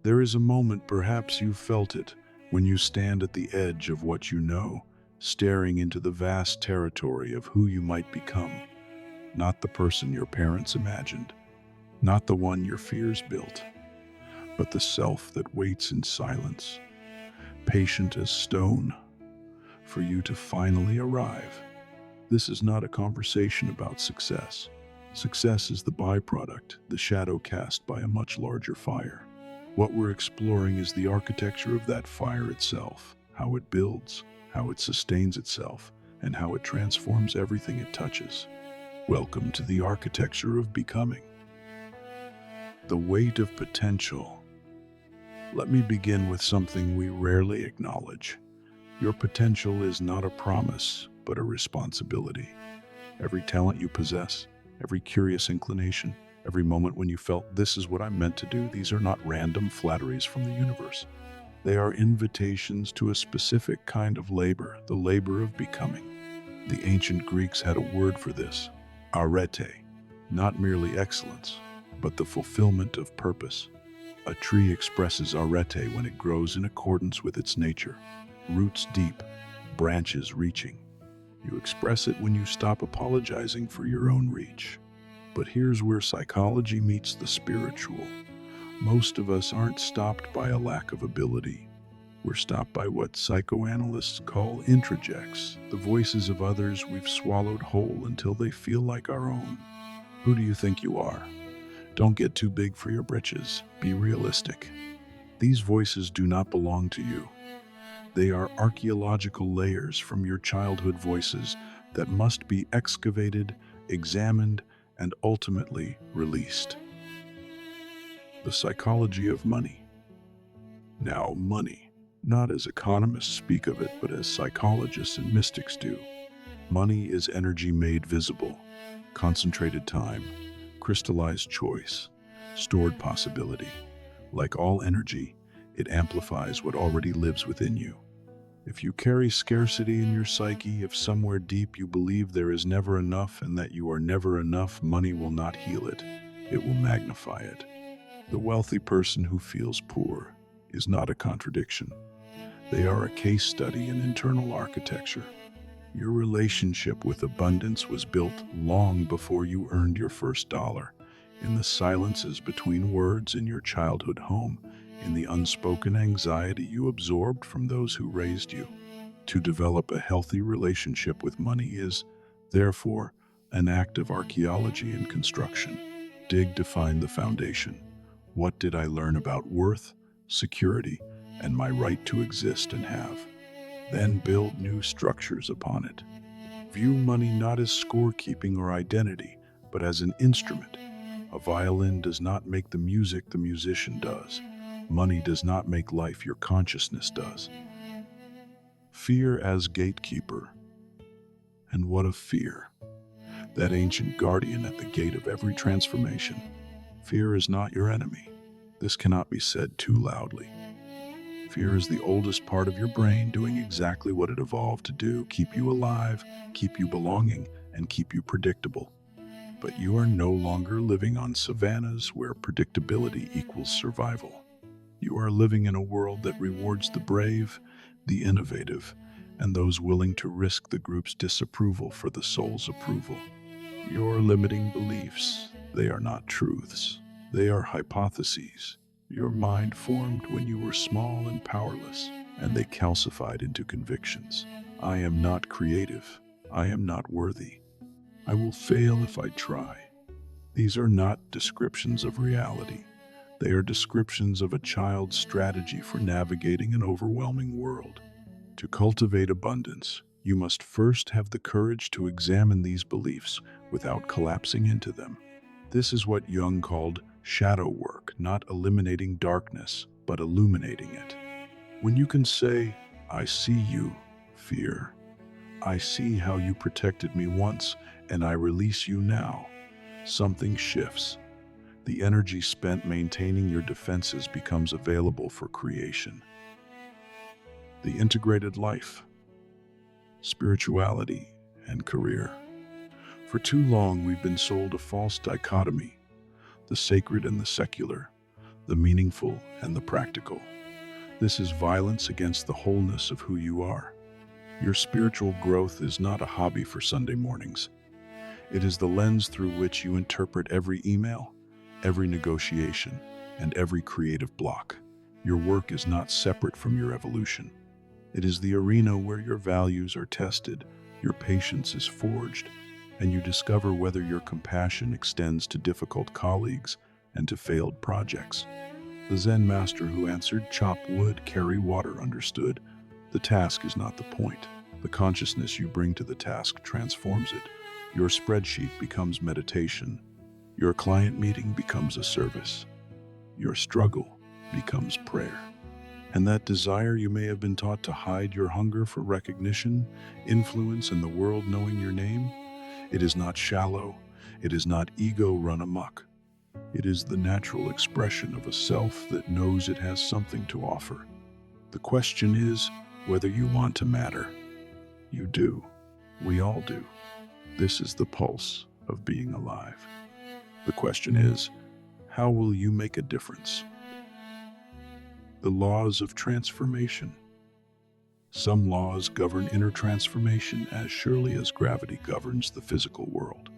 There is a moment, perhaps you've felt it, when you stand at the edge of what you know, staring into the vast territory of who you might become. Not the person your parents imagined, not the one your fears built, but the self that waits in silence, patient as stone, for you to finally arrive. This is not a conversation about success. Success is the byproduct, the shadow cast by a much larger fire. What we're exploring is the architecture of that fire itself, how it builds, how it sustains itself, and how it transforms everything it touches. Welcome to the architecture of becoming. The weight of potential. Let me begin with something we rarely acknowledge. Your potential is not a promise, but a responsibility. Every talent you possess, every curious inclination, every moment when you felt this is what I'm meant to do, these are not random flatteries from the universe. They are invitations to a specific kind of labor, the labor of becoming. The ancient Greeks had a word for this, arete, not merely excellence, but the fulfillment of purpose. A tree expresses arete when it grows in accordance with its nature, roots deep, branches reaching. You express it when you stop apologizing for your own reach. But here's where psychology meets the spiritual. Most of us aren't stopped by a lack of ability. We're stopped by what psychoanalysts call introjects, the voices of others we've swallowed whole until they feel like our own. Who do you think you are? Don't get too big for your britches. Be realistic. These voices do not belong to you. They are archaeological layers from your childhood voices that must be excavated, examined, and ultimately released. The psychology of money. Now, money, not as economists speak of it, but as psychologists and mystics do. Money is energy made visible, concentrated time, crystallized choice, stored possibility. Like all energy, it amplifies what already lives within you. If you carry scarcity in your psyche, if somewhere deep you believe there is never enough and that you are never enough, money will not heal it. It will magnify it. The wealthy person who feels poor is not a contradiction. They are a case study in internal architecture. Your relationship with abundance was built long before you earned your first dollar, in the silences between words in your childhood home, in the unspoken anxiety you absorbed from those who raised you. To develop a healthy relationship with money is, therefore, an act of archaeology and construction. Dig to find the foundation. What did I learn about worth, security, and my right to exist and have? Then build new structures upon it. View money not as scorekeeping or identity, but as an instrument. A violin does not make the music, the musician does. Money does not make life, your consciousness does. Fear as gatekeeper. And what of fear? That ancient guardian at the gate of every transformation. Fear is not your enemy. This cannot be said too loudly. Fear is the oldest part of your brain doing exactly what it evolved to do, keep you alive, keep you belonging, and keep you predictable. But you are no longer living on savannas where predictability equals survival. You are living in a world that rewards the brave, the innovative, and those willing to risk the group's disapproval for the soul's approval. Your limiting beliefs, they are not truths. They are hypotheses. Your mind formed when you were small and powerless, and they calcified into convictions. I am not creative. I am not worthy. I will fail if I try. These are not descriptions of reality. They are descriptions of a child's strategy for navigating an overwhelming world. To cultivate abundance, you must first have the courage to examine these beliefs without collapsing into them. This is what Jung called shadow work, not eliminating darkness, but illuminating it. When you can say, I see you, fear. I see how you protected me once, and I release you now. Something shifts. The energy spent maintaining your defenses becomes available for creation. The integrated life, spirituality, and career. For too long, we've been sold a false dichotomy, the sacred and the secular, the meaningful and the practical. This is violence against the wholeness of who you are. Your spiritual growth is not a hobby for Sunday mornings. It is the lens through which you interpret every email, every negotiation, and every creative block. Your work is not separate from your evolution. It is the arena where your values are tested, your patience is forged, and you discover whether your compassion extends to difficult colleagues and to failed projects. The Zen master who answered, "Chop wood, carry water," understood, the task is not the point. The consciousness you bring to the task transforms it. Your spreadsheet becomes meditation. Your client meeting becomes a service. Your struggle becomes prayer. And that desire you may have been taught to hide, your hunger for recognition, influence, and the world knowing your name, it is not shallow. It is not ego run amok. It is the natural expression of a self that knows it has something to offer. The question is whether you want to matter. You do. We all do. This is the pulse of being alive. The question is, how will you make a difference? The laws of transformation. Some laws govern inner transformation as surely as gravity governs the physical world.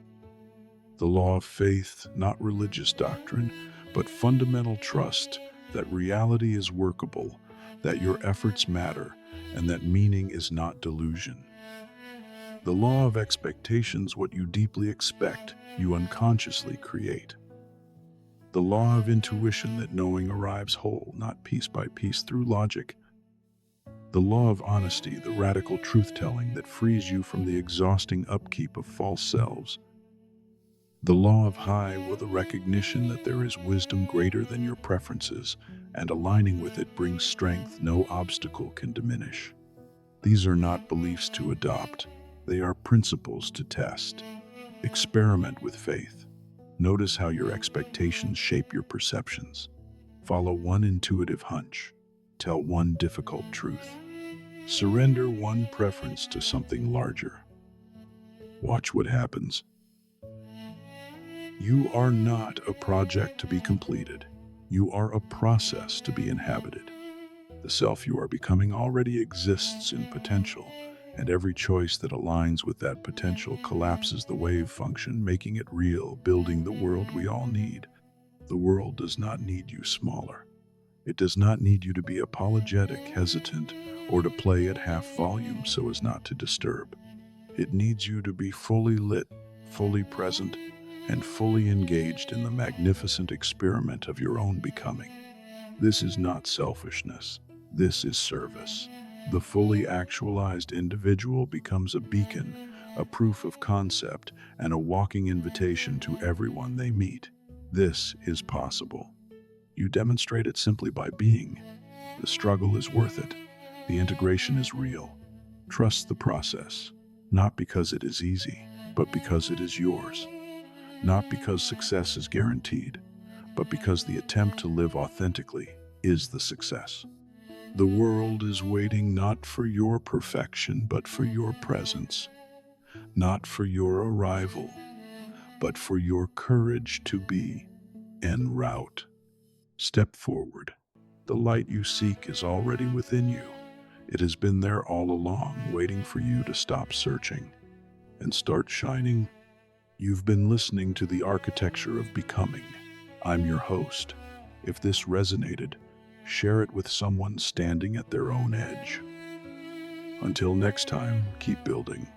The law of faith, not religious doctrine, but fundamental trust that reality is workable, that your efforts matter, and that meaning is not delusion. The law of expectations, what you deeply expect, you unconsciously create. The law of intuition, that knowing arrives whole, not piece by piece through logic. The law of honesty, the radical truth-telling that frees you from the exhausting upkeep of false selves. The law of high, with the recognition that there is wisdom greater than your preferences, and aligning with it brings strength no obstacle can diminish. These are not beliefs to adopt, they are principles to test. Experiment with faith. Notice how your expectations shape your perceptions. Follow one intuitive hunch. Tell one difficult truth. Surrender one preference to something larger. Watch what happens. You are not a project to be completed. You are a process to be inhabited. The self you are becoming already exists in potential, and every choice that aligns with that potential collapses the wave function, making it real, building the world we all need. The world does not need you smaller. It does not need you to be apologetic, hesitant, or to play at half volume so as not to disturb. It needs you to be fully lit, fully present, and fully engaged in the magnificent experiment of your own becoming. This is not selfishness. This is service. The fully actualized individual becomes a beacon, a proof of concept, and a walking invitation to everyone they meet. This is possible. You demonstrate it simply by being. The struggle is worth it. The integration is real. Trust the process, not because it is easy, but because it is yours. Not because success is guaranteed, but because the attempt to live authentically is the success. The world is waiting not for your perfection, but for your presence. Not for your arrival, but for your courage to be en route. Step forward. The light you seek is already within you. It has been there all along, waiting for you to stop searching and start shining. You've been listening to The Architecture of Becoming. I'm your host. If this resonated, share it with someone standing at their own edge. Until next time, keep building.